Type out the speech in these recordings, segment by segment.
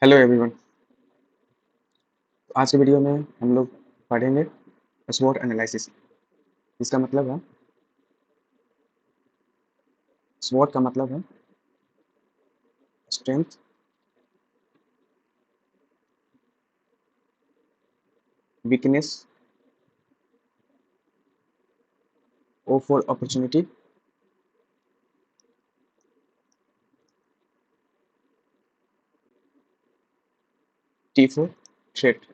Hello everyone. आज के video में हम लोग पढ़ेंगे स्वॉट एनालिसिस। इसका मतलब है स्वॉट का मतलब है strength, weakness, O for opportunity, T for threat.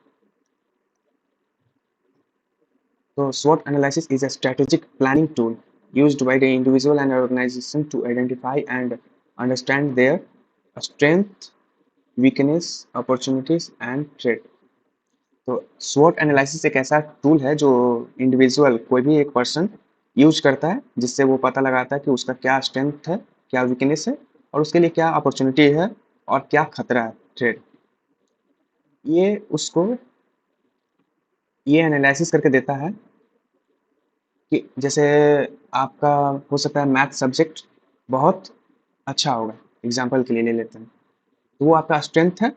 तो स्वॉट analysis is a strategic planning tool used by the individual and organization to identify and understand their strength, weakness, opportunities and threat। तो स्वॉट एनालिसिस एक ऐसा tool है जो individual कोई भी एक पर्सन यूज करता है, जिससे वो पता लगाता है कि उसका क्या स्ट्रेंथ है, क्या वीकनेस है और उसके लिए क्या अपॉर्चुनिटी है और क्या खतरा है, थ्रेट। ये उसको ये एनालिसिस करके देता है कि जैसे आपका हो सकता है मैथ सब्जेक्ट बहुत अच्छा होगा, एग्जाम्पल के लिए ले लेते हैं, तो वो आपका स्ट्रेंथ है।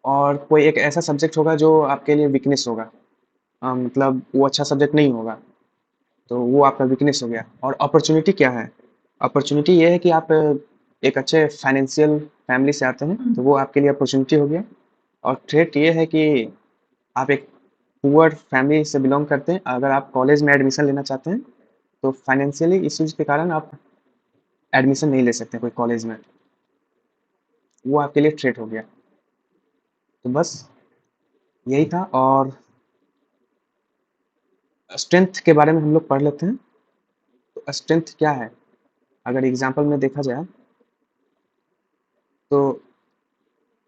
और कोई एक ऐसा सब्जेक्ट होगा जो आपके लिए वीकनेस होगा, मतलब वो अच्छा सब्जेक्ट नहीं होगा, तो वो आपका वीकनेस हो गया। और अपॉर्चुनिटी क्या है? अपॉर्चुनिटी ये है कि आप एक अच्छे फाइनेंशियल फैमिली से आते हैं, तो वो आपके लिए अपॉर्चुनिटी हो गया। और थ्रेट ये है कि आप एक पुअर फैमिली से बिलोंग करते हैं, अगर आप कॉलेज में एडमिशन लेना चाहते हैं तो फाइनेंशियली इश्यूज के कारण आप एडमिशन नहीं ले सकते कोई कॉलेज में, वो आपके लिए थ्रेट हो गया। तो बस यही था। और स्ट्रेंथ के बारे में हम लोग पढ़ लेते हैं। तो स्ट्रेंथ क्या है? अगर एग्जाम्पल में देखा जाए तो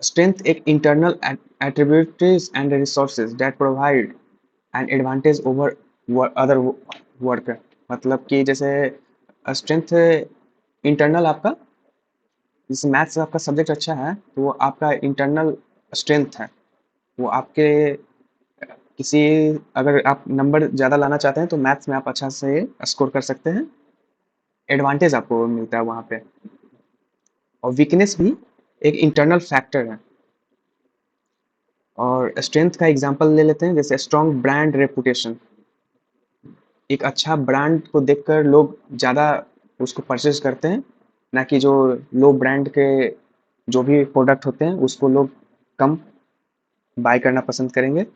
strength एक internal attributes and resources that provide an advantage over other work। मतलब कि जैसे स्ट्रेंथ इंटरनल आपका, जैसे मैथ्स आपका सब्जेक्ट अच्छा है तो वो आपका इंटरनल स्ट्रेंथ है। वो आपके किसी, अगर आप नंबर ज़्यादा लाना चाहते हैं तो मैथ्स में आप अच्छा से स्कोर कर सकते हैं, एडवांटेज आपको मिलता है वहाँ पे। और वीकनेस भी एक इंटरनल फैक्टर है। और स्ट्रेंथ का एग्जांपल ले लेते हैं, जैसे स्ट्रॉन्ग ब्रांड रेपुटेशन। एक अच्छा ब्रांड को देखकर लोग ज़्यादा उसको परचेज करते हैं, ना कि जो लो ब्रांड के जो भी प्रोडक्ट होते हैं उसको लोग कम बाय करना पसंद करेंगे।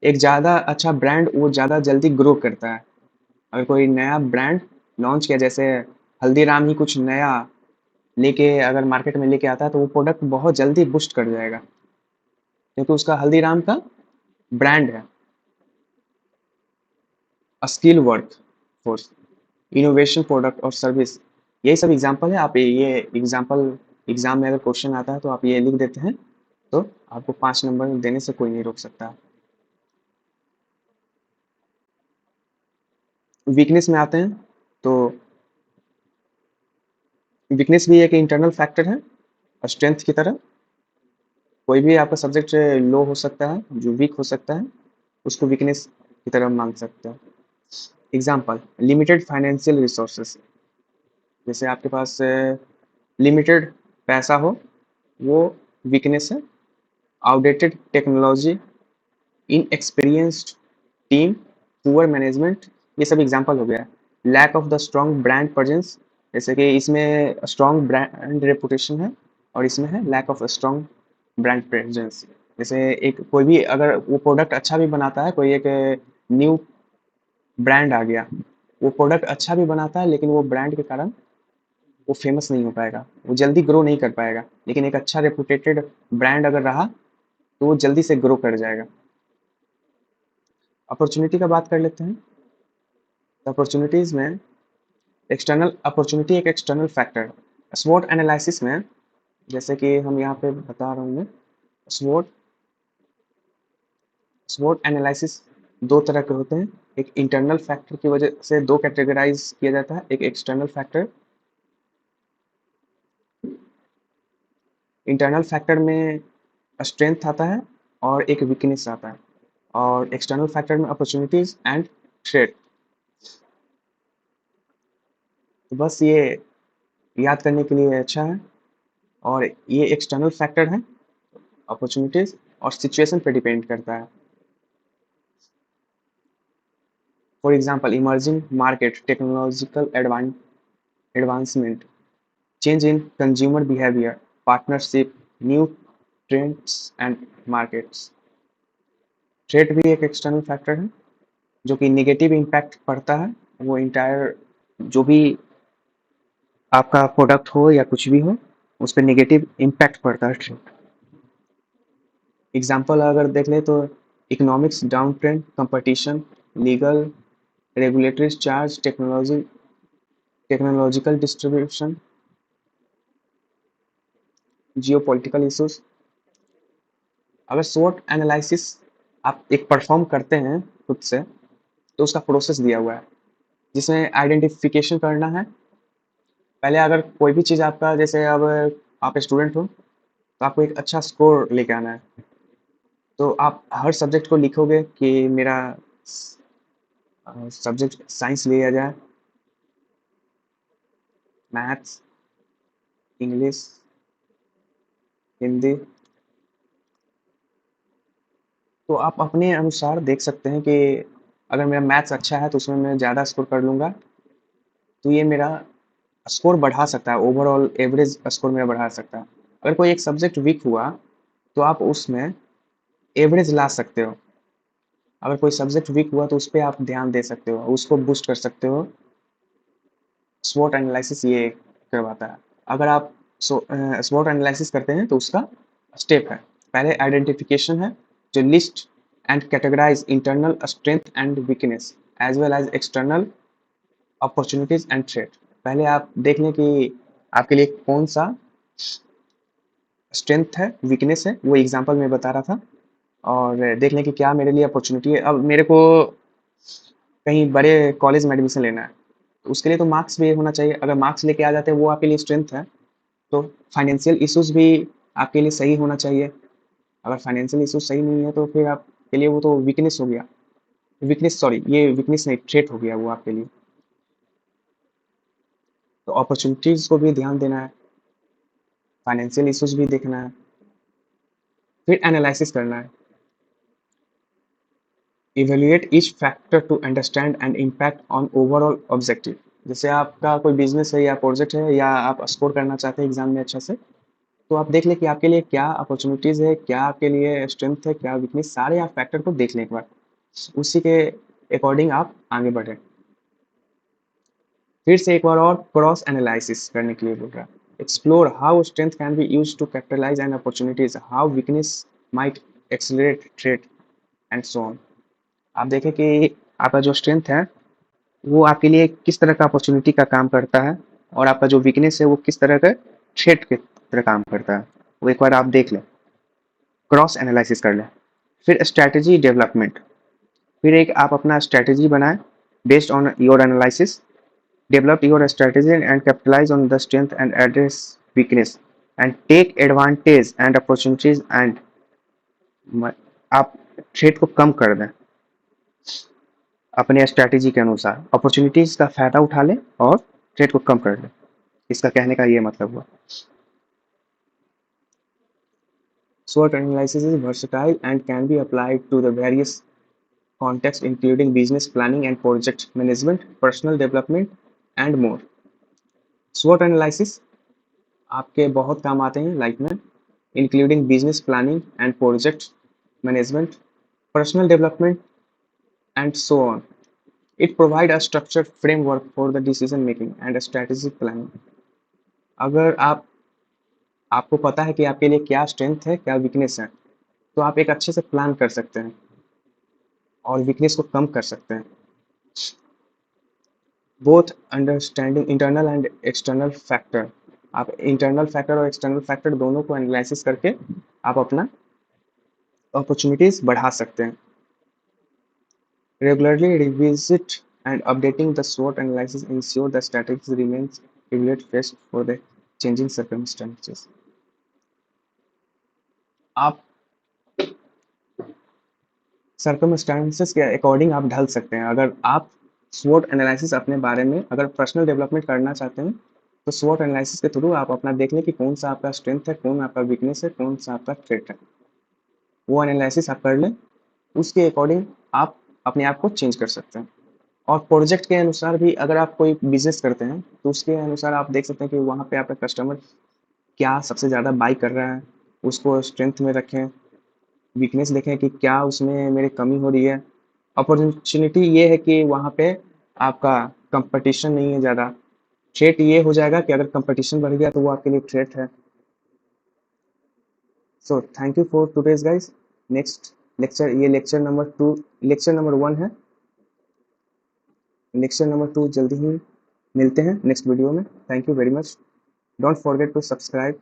एक ज़्यादा अच्छा ब्रांड वो ज़्यादा जल्दी ग्रो करता है। अगर कोई नया ब्रांड लॉन्च किया, जैसे हल्दीराम ही कुछ नया लेके अगर मार्केट में लेके आता है तो वो प्रोडक्ट बहुत जल्दी बूस्ट कर जाएगा, क्योंकि उसका हल्दीराम का ब्रांड है। Skill work force, innovation product और सर्विस, यही सब एग्जांपल है। आप ये एग्जांपल एग्जाम में अगर क्वेश्चन आता है तो आप ये लिख देते हैं, तो आपको 5 नंबर देने से कोई नहीं रोक सकता। वीकनेस में आते हैं तो वीकनेस भी एक इंटरनल फैक्टर है स्ट्रेंथ की तरह। कोई भी आपका सब्जेक्ट लो हो सकता है, जो वीक हो सकता है उसको वीकनेस की तरह मान सकते हैं। एग्जाम्पल, लिमिटेड फाइनेंशियल रिसोर्सेस, जैसे आपके पास लिमिटेड पैसा हो, वो वीकनेस है। Outdated technology, inexperienced team, poor management, ये सब एग्जांपल हो गया। Lack of the strong brand presence, जैसे कि इसमें स्ट्रॉन्ग ब्रांड रेपुटेशन है और इसमें है lack of strong brand presence. जैसे एक कोई भी अगर वो प्रोडक्ट अच्छा भी बनाता है, कोई एक न्यू ब्रांड आ गया, वो प्रोडक्ट अच्छा भी बनाता है लेकिन वो ब्रांड के कारण वो फेमस नहीं हो पाएगा, वो जल्दी ग्रो नहीं कर पाएगा। लेकिन एक अच्छा रेपुटेटेड ब्रांड अगर रहा तो वो जल्दी से ग्रो कर जाएगा। अपॉर्चुनिटी का बात कर लेते हैं। अपॉर्चुनिटीज में एक्सटर्नल अपॉर्चुनिटी एक एक्सटर्नल फैक्टर। स्वॉट एनालिसिस में जैसे कि हम यहाँ पे बता रहा हूँ मैं, स्वॉट स्वॉट एनालिसिस दो तरह के होते हैं। एक इंटरनल फैक्टर की वजह से दो कैटेगराइज किया जाता है, एक एक्सटर्नल फैक्टर। इंटरनल फैक्टर में स्ट्रेंथ आता है और एक वीकनेस आता है, और एक्सटर्नल फैक्टर में अपॉर्चुनिटीज एंड थ्रेट। तो बस ये याद करने के लिए अच्छा है। और ये एक्सटर्नल फैक्टर है, अपॉर्चुनिटीज और सिचुएशन पे डिपेंड करता है। For example emerging market, technological advancement, change in consumer behaviour, partnership, new trends and markets. Threat भी एक एक्सटर्नल फैक्टर है जो कि नेगेटिव इम्पैक्ट पड़ता है, वो इंटायर जो भी आपका प्रोडक्ट हो या कुछ भी हो उस पर नेगेटिव इम्पैक्ट पड़ता है। एग्जाम्पल अगर देख ले तो economics down trend, competition, legal regulatory charge, technological distribution, geopolitical issues. अगर SWOT एनालिसिस आप एक परफॉर्म करते हैं खुद से तो उसका प्रोसेस दिया हुआ है जिसमें आइडेंटिफिकेशन करना है। पहले अगर कोई भी चीज़ आपका, जैसे अब आप स्टूडेंट हो तो आपको एक अच्छा स्कोर लेके आना है, तो आप हर सब्जेक्ट को लिखोगे कि मेरा सब्जेक्ट साइंस लिया जाए, मैथ्स, इंग्लिश, हिंदी। तो आप अपने अनुसार देख सकते हैं कि अगर मेरा मैथ्स अच्छा है तो उसमें मैं ज़्यादा स्कोर कर लूँगा, तो ये मेरा स्कोर बढ़ा सकता है, ओवरऑल एवरेज स्कोर मेरा बढ़ा सकता है। अगर कोई एक सब्जेक्ट वीक हुआ तो आप उसमें एवरेज ला सकते हो। अगर कोई सब्जेक्ट वीक हुआ तो उस पे आप ध्यान दे सकते हो, उसको बूस्ट कर सकते हो। स्वॉट एनालिसिस ये करवाता है। अगर आप स्वॉट एनालिसिस करते हैं तो उसका स्टेप है, पहले आइडेंटिफिकेशन है जो list and categorize internal strength and weakness as well as external opportunities and threat. पहले आप देख लें कि आपके लिए कौन सा स्ट्रेंथ है, वीकनेस है, वो एग्जांपल में बता रहा था, और देख लें कि क्या मेरे लिए अपॉर्चुनिटी है। अब मेरे को कहीं बड़े कॉलेज में एडमिशन लेना है तो उसके लिए तो मार्क्स भी होना चाहिए। अगर मार्क्स लेके आ जाते हैं वो आपके लिए स्ट्रेंथ है, तो फाइनेंशियल इश्यूज भी आपके लिए सही होना चाहिए। अगर फाइनेंशियल इश्यूज सही नहीं है तो फिर आपके लिए वो तो वीकनेस हो गया, वीकनेस सॉरी ये वीकनेस नहीं, थ्रेट हो गया वो आपके लिए। तो अपॉर्चुनिटीज को भी ध्यान देना है, फाइनेंशियल इश्यूज भी देखना है, फिर एनालिसिस करना है। Evaluate each factor to understand and impact on overall objective. जैसे आपका कोई बिजनेस है या प्रोजेक्ट है या आप स्कोर करना चाहते हैं एग्जाम में अच्छा से, तो आप देख लें कि आपके लिए क्या अपॉर्चुनिटीज़ है, क्या आपके लिए स्ट्रेंथ है, क्या वीकनेस, सारे आप फैक्टर को देख लें एक बार। उसी के अकॉर्डिंग आप आगे बढ़ें। फिर से एक बार और क्रॉस एनालिसिस करने के लिए बोल रहा है। Explore how strength can be use to capitalize an opportunities, how weakness might accelerate threat and so on. आप देखें कि आपका जो स्ट्रेंथ है वो आपके लिए किस तरह का अपॉर्चुनिटी का काम करता है, और आपका जो वीकनेस है वो किस तरह का थ्रेट की तरह काम करता है, वो एक बार आप देख लें, क्रॉस एनालिसिस कर लें। फिर स्ट्रैटेजी डेवलपमेंट, फिर एक आप अपना स्ट्रैटेजी बनाएं based on your analysis. Develop your strategy and capitalize on the strength and address weakness and take advantage and opportunities and आप थ्रेट को कम कर दें अपने स्ट्रैटेजी के अनुसार, अपॉर्चुनिटीज का फायदा उठा लें और थ्रेट को कम कर लें। इसका कहने का ये मतलब हुआ। SWOT analysis is versatile and can be applied to the various contexts including business planning and project management, personal development and more. SWOT analysis आपके बहुत काम आते हैं लाइफ में, including business planning and project management, personal development and so on. It provide a structured framework for the decision making and strategic planning. अगर आपको पता है कि आपके लिए क्या स्ट्रेंथ है, क्या वीकनेस है, तो आप एक अच्छे से प्लान कर सकते हैं और वीकनेस को कम कर सकते हैं। Both understanding internal and external factor, आप इंटरनल फैक्टर और एक्सटर्नल फैक्टर दोनों को एनालिसिस करके आप अपना अपॉर्चुनिटीज बढ़ा सकते हैं। Regularly revisit and updating the SWOT analysis ensure the strategy remains relate fest for the changing circumstances. आप सर्कमस्टेंसेस के अकॉर्डिंग आप ढल सकते हैं। अगर आप SWOT एनालिसिस अपने बारे में अगर पर्सनल डेवलपमेंट करना चाहते हैं तो स्वॉट एनालिसिस के थ्रू आप अपना देख लें कि कौन सा आपका स्ट्रेंथ है, कौन आपका वीकनेस है, कौन सा आपका थ्रेट है। वो एनालिसिस आप कर लें, उसके अकॉर्डिंग आप अपने आप को चेंज कर सकते हैं। और प्रोजेक्ट के अनुसार भी अगर आप कोई बिजनेस करते हैं तो उसके अनुसार आप देख सकते हैं कि वहाँ पे आपका कस्टमर क्या सबसे ज़्यादा बाई कर रहा है, उसको स्ट्रेंथ में रखें, वीकनेस देखें कि क्या उसमें मेरी कमी हो रही है। अपॉर्चुनिटी ये है कि वहाँ पे आपका कंपटीशन नहीं है ज़्यादा। थ्रेट ये हो जाएगा कि अगर कंपटीशन बढ़ गया तो वो आपके लिए थ्रेट है। So thank you for today's guys. Next lecture, ये लेक्चर नंबर 1 है। लेक्चर नंबर 2 जल्दी ही मिलते हैं नेक्स्ट वीडियो में। Thank you very much. Don't forget to subscribe